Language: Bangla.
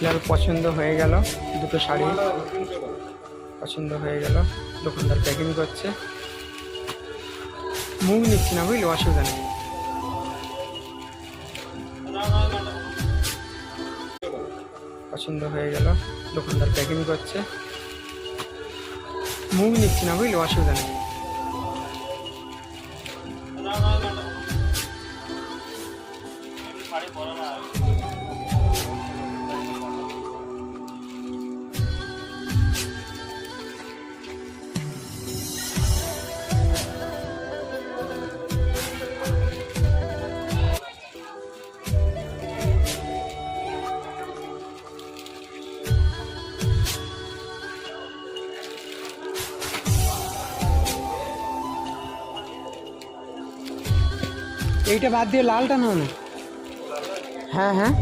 যার পছন্দ হয়ে গেল, দুটো শাড়ি পছন্দ হয়ে গেল, দোকানদার প্যাকিং করছে। মুখ নিচ্ছি না, বুঝলি, অসুবিধা নেই। পছন্দ হয়ে গেল, দোকানদার প্যাকিং করছে। মুখ নিচ্ছি না, বুঝলি, অসুবিধা নেই। এইটা বাদ দিয়ে লালটা নাও না। হ্যাঁ হ্যাঁ,